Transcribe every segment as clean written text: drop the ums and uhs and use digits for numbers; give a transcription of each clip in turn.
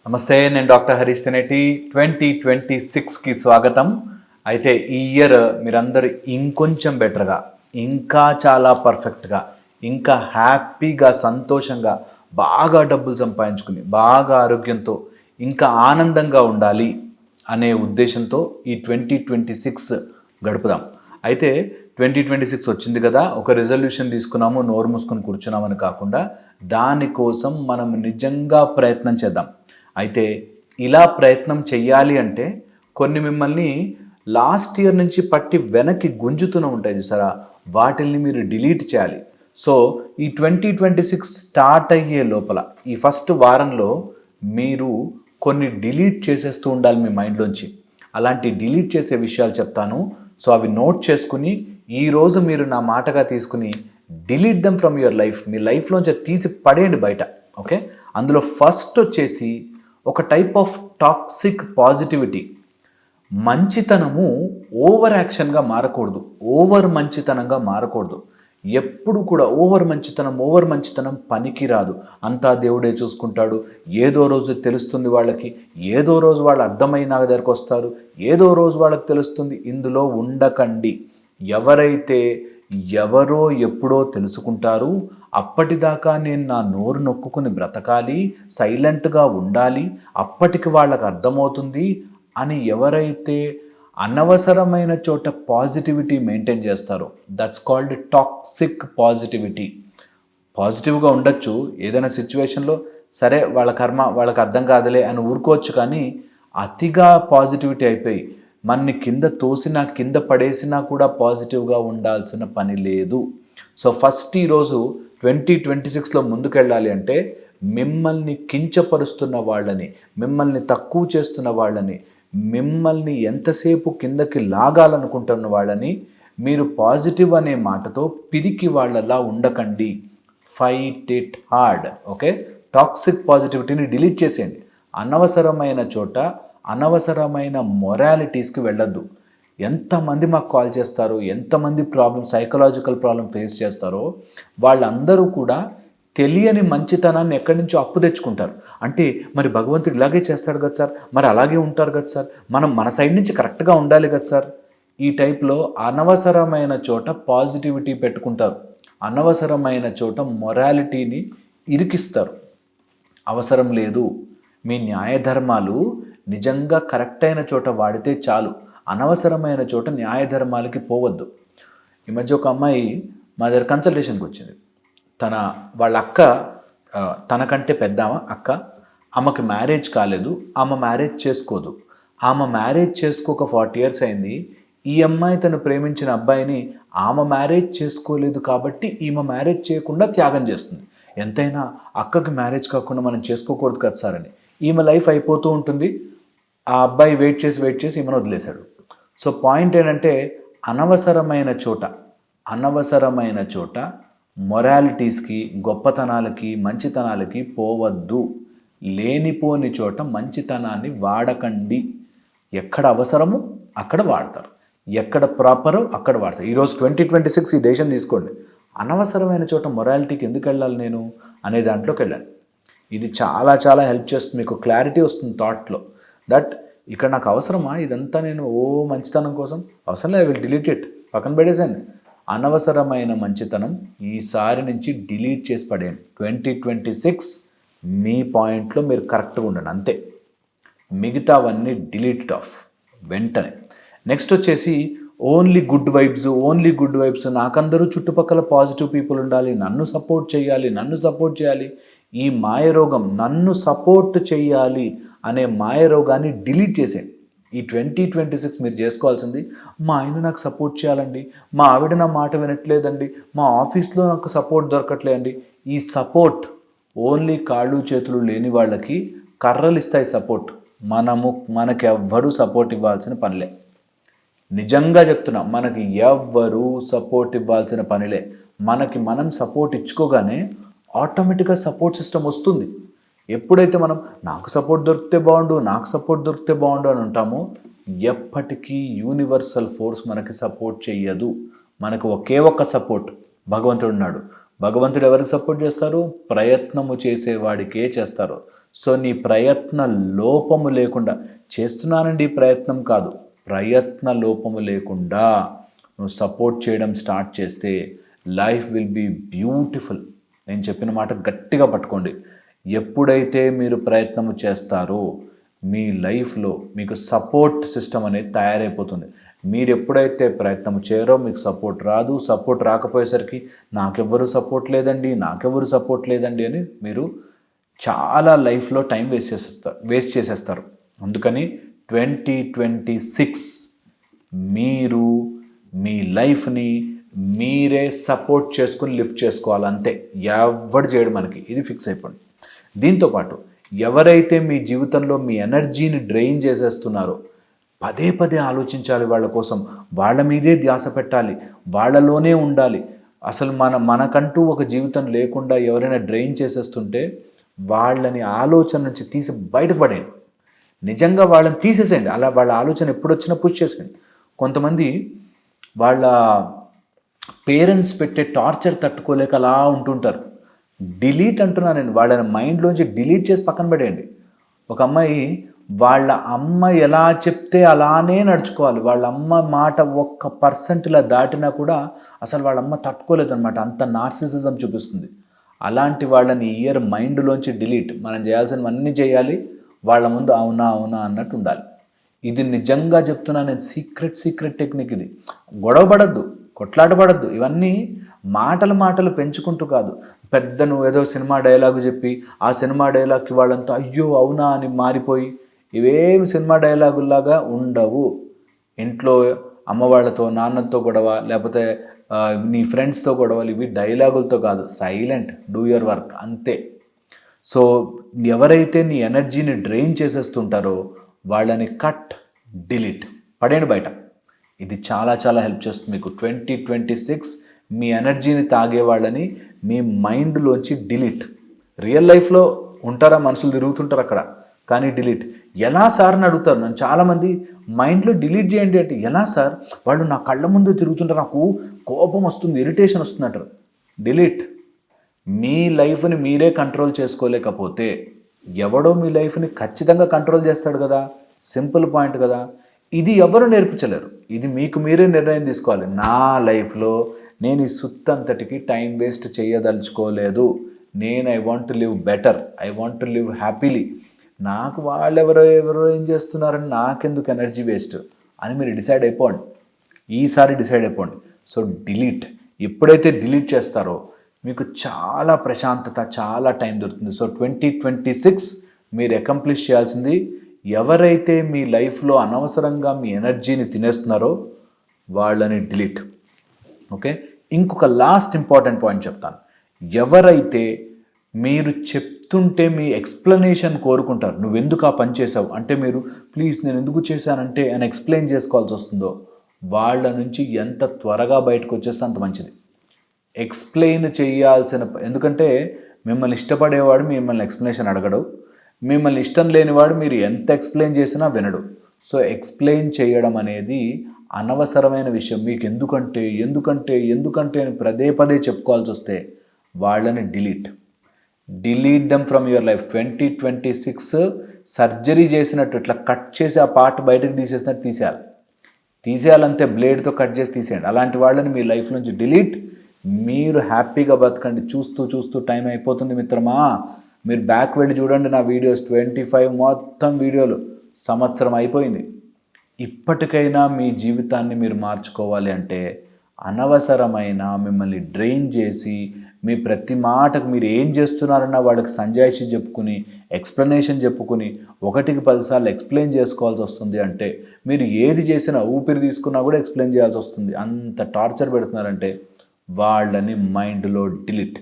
నమస్తే, నేను డాక్టర్ హరీష్ తెనేటి. 2026కి స్వాగతం. అయితే ఈ ఇయర్ మీరందరూ ఇంకొంచెం బెటర్గా, ఇంకా చాలా పర్ఫెక్ట్గా, ఇంకా హ్యాపీగా, సంతోషంగా, బాగా డబ్బులు సంపాదించుకుని, బాగా ఆరోగ్యంతో, ఇంకా ఆనందంగా ఉండాలి అనే ఉద్దేశంతో ఈ 2026 గడుపుదాం. అయితే 2026 వచ్చింది కదా, ఒక రిజల్యూషన్ తీసుకున్నాము, నోరు మూసుకొని కూర్చున్నామని కాకుండా దానికోసం మనం నిజంగా ప్రయత్నం చేద్దాం. అయితే ఇలా ప్రయత్నం చెయ్యాలి అంటే కొన్ని మిమ్మల్ని లాస్ట్ ఇయర్ నుంచి పట్టి వెనక్కి గుంజుతూనే ఉంటాయి చూసారా, వాటిల్ని మీరు డిలీట్ చేయాలి. సో ఈ 2026 స్టార్ట్ అయ్యే లోపల ఈ ఫస్ట్ వారంలో మీరు కొన్ని డిలీట్ చేసేస్తూ ఉండాలి మీ మైండ్లోంచి. అలాంటి డిలీట్ చేసే విషయాలు చెప్తాను. సో అవి నోట్ చేసుకుని ఈరోజు మీరు నా మాటగా తీసుకుని delete them from your life, మీ లైఫ్లోంచి తీసి పడేయండి బయట. ఓకే, అందులో ఫస్ట్ వచ్చేసి ఒక టైప్ ఆఫ్ టాక్సిక్ పాజిటివిటీ. మంచితనము ఓవర్ యాక్షన్గా మారకూడదు, ఓవర్ మంచితనంగా మారకూడదు. ఎప్పుడు కూడా ఓవర్ మంచితనం పనికి రాదు. అంతా దేవుడే చూసుకుంటాడు, ఏదో రోజు తెలుస్తుంది వాళ్ళకి, ఏదో రోజు వాళ్ళు అర్థమైన నా దగ్గరకు వస్తారు, ఏదో రోజు వాళ్ళకి తెలుస్తుంది. ఇందులో ఉండకండి. ఎవరైతే ఎవరో ఎప్పుడో తెలుసుకుంటారు, అప్పటిదాకా నేను నా నోరు నొక్కుని బ్రతకాలి, సైలెంట్గా ఉండాలి, అప్పటికి వాళ్ళకి అర్థమవుతుంది అని ఎవరైతే అనవసరమైన చోట పాజిటివిటీ మెయింటైన్ చేస్తారో, దట్స్ కాల్డ్ టాక్సిక్ పాజిటివిటీ. పాజిటివ్గా ఉండొచ్చు ఏదైనా సిచ్యువేషన్లో, సరే వాళ్ళ కర్మ వాళ్ళకి అర్థం కాదులే అని ఊరుకోవచ్చు. కానీ అతిగా పాజిటివిటీ అయిపోయి మనని కింద తోసినా కింద పడేసినా కూడా పాజిటివ్గా ఉండాల్సిన పని లేదు. సో ఫస్ట్ ఈరోజు 2026లో ముందుకెళ్ళాలి అంటే మిమ్మల్ని కించపరుస్తున్న వాళ్ళని, మిమ్మల్ని తక్కువ చేస్తున్న వాళ్ళని, మిమ్మల్ని ఎంతసేపు కిందకి లాగాలనుకుంటున్న వాళ్ళని మీరు పాజిటివ్ అనే మాటతో పిరికి వాళ్ళలా ఉండకండి. Fight it hard. Okay, toxic పాజిటివిటీని డిలీట్ చేసేయండి. అనవసరమైన చోట అనవసరమైన మొరాలిటీస్కి వెళ్ళొద్దు. ఎంతమంది మాకు కాల్ చేస్తారో, ఎంతమంది సైకలాజికల్ ప్రాబ్లం ఫేస్ చేస్తారో వాళ్ళందరూ కూడా తెలియని మంచితనాన్ని ఎక్కడి నుంచో అప్పు తెచ్చుకుంటారు. అంటే మరి భగవంతుడు ఇలాగే చేస్తాడు కదా సార్, మరి అలాగే ఉంటారు కదా సార్, మనం మన సైడ్ నుంచి కరెక్ట్గా ఉండాలి కదా సార్. ఈ టైప్లో అనవసరమైన చోట పాజిటివిటీ పెట్టుకుంటారు, అనవసరమైన చోట మొరాలిటీని ఇరికిస్తారు. అవసరం లేదు. మీ న్యాయధర్మాలు నిజంగా కరెక్ట్ అయిన చోట వాడితే చాలు, అనవసరమైన చోట న్యాయధర్మాలకి పోవద్దు. ఈ మధ్య ఒక అమ్మాయి మా దగ్గర కన్సల్టేషన్కి వచ్చింది. వాళ్ళ అక్క, తనకంటే పెద్ద అక్క, ఆమెకి మ్యారేజ్ కాలేదు, ఆమె మ్యారేజ్ చేసుకోదు. ఆమె మ్యారేజ్ చేసుకోక 40 years అయింది. ఈ అమ్మాయి తను ప్రేమించిన అబ్బాయిని ఆమె మ్యారేజ్ చేసుకోలేదు కాబట్టి ఈమె మ్యారేజ్ చేయకుండా త్యాగం చేస్తుంది. ఎంతైనా అక్కకి మ్యారేజ్ కాకుండా మనం చేసుకోకూడదు కదా సార్ అని ఈమె లైఫ్ అయిపోతూ ఉంటుంది. ఆ అబ్బాయి వెయిట్ చేసి ఈమెను వదిలేశాడు. సో పాయింట్ ఏంటంటే అనవసరమైన చోట మొరాలిటీస్కి, గొప్పతనాలకి, మంచితనాలకి పోవద్దు. లేనిపోని చోట మంచితనాన్ని వాడకండి. ఎక్కడ అవసరమో అక్కడ వాడతారు, ఎక్కడ ప్రాపరో అక్కడ వాడతారు. ఈరోజు 2026 ఈ డెసిషన్ తీసుకోండి. అనవసరమైన చోట మొరాలిటీకి ఎందుకు వెళ్ళాలి నేను అనే దాంట్లోకి వెళ్ళండి. ఇది చాలా చాలా హెల్ప్ చేస్తుంది. మీకు క్లారిటీ వస్తుంది థాట్లో, దట్ ఇక్కడ నాకు అవసరమా ఇదంతా, నేను మంచితనం కోసం అవసరం లేదు, విల్ డిలీట్ ఇట్, పక్కన పెట్టేసాను. అనవసరమైన మంచితనం ఈసారి నుంచి డిలీట్ చేసి పడేయండి. 2026 మీ పాయింట్లో మీరు కరెక్ట్గా ఉండండి, అంతే. మిగతావన్నీ డిలీట్ ఆఫ్ వెంటనే. నెక్స్ట్ వచ్చేసి ఓన్లీ గుడ్ వైబ్స్. నాకందరూ చుట్టుపక్కల పాజిటివ్ పీపుల్ ఉండాలి, నన్ను సపోర్ట్ చేయాలి. ఈ మాయరోగం, నన్ను సపోర్ట్ చేయాలి అనే మాయరోగాన్ని డిలీట్ చేసేయండి. ఈ 2026 మీరు చేసుకోవాల్సింది, మా ఆయన నాకు సపోర్ట్ చేయాలండి, మా ఆవిడ నా మాట వినట్లేదండి, మా ఆఫీస్లో నాకు సపోర్ట్ దొరకట్లేదండి. ఈ సపోర్ట్ ఓన్లీ కాళ్ళు చేతులు లేని వాళ్ళకి కర్రలు ఇస్తాయి సపోర్ట్. మనకి ఎవ్వరూ సపోర్ట్ ఇవ్వాల్సిన పనిలే. నిజంగా చెప్తున్నా, మనకి ఎవ్వరూ సపోర్ట్ ఇవ్వాల్సిన పనిలే. మనకి మనం సపోర్ట్ ఇచ్చుకోగానే ఆటోమేటిక్గా సపోర్ట్ సిస్టమ్ వస్తుంది. ఎప్పుడైతే మనం నాకు సపోర్ట్ దొరికితే బాగుండు అని ఉంటామో, ఎప్పటికీ యూనివర్సల్ ఫోర్స్ మనకి సపోర్ట్ చెయ్యదు. మనకు ఒకే ఒక్క సపోర్ట్ భగవంతుడు ఉన్నాడు. భగవంతుడు ఎవరికి సపోర్ట్ చేస్తారు? ప్రయత్నము చేసేవాడికే చేస్తారు. సో నీ ప్రయత్న లోపము లేకుండా, చేస్తున్నానండి ప్రయత్నం కాదు, ప్రయత్న లోపము లేకుండా నువ్వు సపోర్ట్ చేయడం స్టార్ట్ చేస్తే లైఫ్ విల్ బీ బ్యూటిఫుల్. నేను చెప్పిన మాట గట్టిగా పట్టుకోండి. ఎప్పుడైతే మీరు ప్రయత్నము చేస్తారో మీ లైఫ్లో మీకు సపోర్ట్ సిస్టమ్ అనేది తయారైపోతుంది. మీరు ఎప్పుడైతే ప్రయత్నం చేయరో మీకు సపోర్ట్ రాదు. సపోర్ట్ రాకపోయేసరికి నాకెవ్వరు సపోర్ట్ లేదండి అని మీరు చాలా లైఫ్లో టైం వేస్ట్ చేసేస్తారు. అందుకని 2026 మీరు మీ లైఫ్ని మీరే సపోర్ట్ చేసుకుని లిఫ్ట్ చేసుకోవాలి, అంతే. ఎవడు చేయడు మనకి, ఇది ఫిక్స్ అయిపోండి. దీంతోపాటు ఎవరైతే మీ జీవితంలో మీ ఎనర్జీని డ్రైన్ చేసేస్తున్నారో పదే పదే ఆలోచించాలి వాళ్ళ కోసం, వాళ్ళ మీదే ధ్యాస పెట్టాలి, వాళ్ళలోనే ఉండాలి. అసలు మనకంటూ ఒక జీవితం లేకుండా ఎవరైనా డ్రైన్ చేసేస్తుంటే వాళ్ళని ఆలోచన నుంచి తీసి బయటపడేయండి. నిజంగా వాళ్ళని తీసేసేయండి. అలా వాళ్ళ ఆలోచన ఎప్పుడొచ్చినా పుష్ చేసేయండి. కొంతమంది వాళ్ళ పేరెంట్స్ పెట్టే టార్చర్ తట్టుకోలేక అలా ఉంటుంటారు. డిలీట్ అంటున్నా నేను, వాళ్ళని మైండ్లోంచి డిలీట్ చేసి పక్కన పెట్టేయండి. ఒక అమ్మాయి వాళ్ళ అమ్మ ఎలా చెప్తే అలానే నడుచుకోవాలి. వాళ్ళ అమ్మ మాట 1% ఇలా దాటినా కూడా అసలు వాళ్ళ అమ్మ తట్టుకోలేదన్నమాట, అంత నార్సిసిజం చూపిస్తుంది. అలాంటి వాళ్ళని ఇయర్ మైండ్లోంచి డిలీట్. మనం చేయాల్సినవన్నీ చేయాలి, వాళ్ళ ముందు అవునా అన్నట్టు ఉండాలి. ఇది నిజంగా చెప్తున్నా నేను, సీక్రెట్ టెక్నిక్ ఇది. గొడవ పడద్దు, కొట్లాట పడద్దు, ఇవన్నీ మాటలు పెంచుకుంటూ కాదు. పెద్ద నువ్వు ఏదో సినిమా డైలాగు చెప్పి ఆ సినిమా డైలాగ్కి వాళ్ళంతా అయ్యో అవునా అని మారిపోయి, ఇవేమి సినిమా డైలాగుల్లాగా ఉండవు. ఇంట్లో అమ్మ వాళ్ళతో నాన్నతో గొడవ, లేకపోతే నీ ఫ్రెండ్స్తో గొడవలు, ఇవి డైలాగులతో కాదు. సైలెంట్, డూ యువర్ వర్క్, అంతే. సో ఎవరైతే నీ ఎనర్జీని డ్రైన్ చేసేస్తుంటారో వాళ్ళని కట్, డిలీట్, పడేయండి బయట. ఇది చాలా హెల్ప్ చేస్తుంది మీకు. 2026 మీ ఎనర్జీని తాగే వాళ్ళని మీ మైండ్లోంచి డిలీట్. రియల్ లైఫ్లో ఉంటారా, మనుషులు తిరుగుతుంటారు అక్కడ, కానీ డిలీట్. ఎలా సార్ అని అడుగుతారు నన్ను చాలామంది. మైండ్లో డిలీట్ చేయండి అంటే ఎలా సార్, వాళ్ళు నా కళ్ళ ముందు తిరుగుతుంటారు, నాకు కోపం వస్తుంది, ఇరిటేషన్ వస్తుంది అంటారు. డిలీట్. మీ లైఫ్ని మీరే కంట్రోల్ చేసుకోలేకపోతే ఎవడో మీ లైఫ్ని ఖచ్చితంగా కంట్రోల్ చేస్తాడు కదా. సింపుల్ పాయింట్ కదా. ఇది ఎవరు నేర్పించలేరు, ఇది మీకు మీరే నిర్ణయం తీసుకోవాలి. నా లైఫ్లో నేను ఈ సుత్తంతటికి టైం వేస్ట్ చేయదలుచుకోలేదు. I want to live better, I want to live happily. నాకు వాళ్ళెవరో ఏం చేస్తున్నారని నాకెందుకు ఎనర్జీ వేస్ట్ అని మీరు డిసైడ్ అయిపోండి. ఈసారి డిసైడ్ అయిపోండి. So delete. ఎప్పుడైతే డిలీట్ చేస్తారో మీకు చాలా ప్రశాంతత, చాలా టైం దొరుకుతుంది. సో 2026 మీరు అకంప్లిష్ చేయాల్సింది, ఎవరైతే మీ లైఫ్లో అనవసరంగా మీ ఎనర్జీని తినేస్తున్నారో వాళ్ళని డిలీట్. ఓకే, ఇంకొక లాస్ట్ ఇంపార్టెంట్ పాయింట్ చెప్తాను. ఎవరైతే మీరు చెప్తుంటే మీ ఎక్స్ప్లెనేషన్ కోరుకుంటారు, నువ్వెందుకు ఆ పని చేసావు అంటే, మీరు ప్లీజ్ నేను ఎందుకు చేశానంటే అని ఎక్స్ప్లెయిన్ చేసుకోవాల్సి వస్తుందో, వాళ్ళ నుంచి ఎంత త్వరగా బయటకు వచ్చేస్తే అంత మంచిది. ఎక్స్ప్లెయిన్ చేయాల్సిన, ఎందుకంటే మిమ్మల్ని ఇష్టపడేవాడు మిమ్మల్ని ఎక్స్ప్లెనేషన్ అడగడు, మిమ్మల్ని ఇష్టం లేనివాడు మీరు ఎంత ఎక్స్ప్లెయిన్ చేసినా వినడు. సో ఎక్స్ప్లెయిన్ చేయడం అనేది అనవసరమైన విషయం. మీకు ఎందుకంటే అని పదే చెప్పుకోవాల్సి వస్తే వాళ్ళని delete dum from your life. 2026 surgery చేసినట్టు ఇట్లా కట్ చేసి ఆ పార్ట్ బయటకు తీసేసినట్టు తీసేయాలంతే, బ్లేడ్తో కట్ చేసి తీసేయండి. అలాంటి వాళ్ళని మీ లైఫ్ నుంచి డిలీట్. మీరు హ్యాపీగా బతకండి. చూస్తూ టైం అయిపోతుంది మిత్రమా. మీరు బ్యాక్ వెళ్ళి చూడండి నా వీడియోస్, 25 మొత్తం వీడియోలు, సంవత్సరం అయిపోయింది. ఇప్పటికైనా మీ జీవితాన్ని మీరు మార్చుకోవాలి అంటే అనవసరమైన మిమ్మల్ని డ్రైన్ చేసి మీ ప్రతి మాటకు మీరు ఏం చేస్తున్నారన్న వాళ్ళకి సంజాయిషి చెప్పుకుని, ఎక్స్ప్లెనేషన్ చెప్పుకుని 1కి 10 సార్లు ఎక్స్ప్లెయిన్ చేసుకోవాల్సి వస్తుంది. అంటే మీరు ఏది చేసినా, ఊపిరి తీసుకున్నా కూడా ఎక్స్ప్లెయిన్ చేయాల్సి వస్తుంది. అంత టార్చర్ పెడుతున్నారంటే వాళ్ళని మైండ్లో డిలీట్.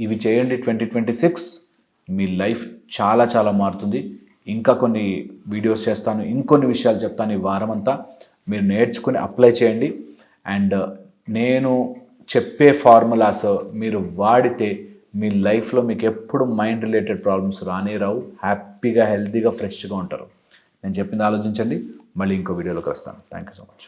ఇవి చేయండి. 2026 మీ లైఫ్ చాలా మారుతుంది. ఇంకా కొన్ని వీడియోస్ చేస్తాను, ఇంకొన్ని విషయాలు చెప్తాను. ఈ వారం అంతా మీరు నేర్చుకుని అప్లై చేయండి. అండ్ నేను చెప్పే ఫార్ములాస్ మీరు వాడితే మీ లైఫ్లో మీకు ఎప్పుడు మైండ్ రిలేటెడ్ ప్రాబ్లమ్స్ రావు. హ్యాపీగా, హెల్తీగా, ఫ్రెష్గా ఉంటారు. నేను చెప్పింది ఆలోచించండి. మళ్ళీ ఇంకో వీడియోలోకి వస్తాను. Thank you so much.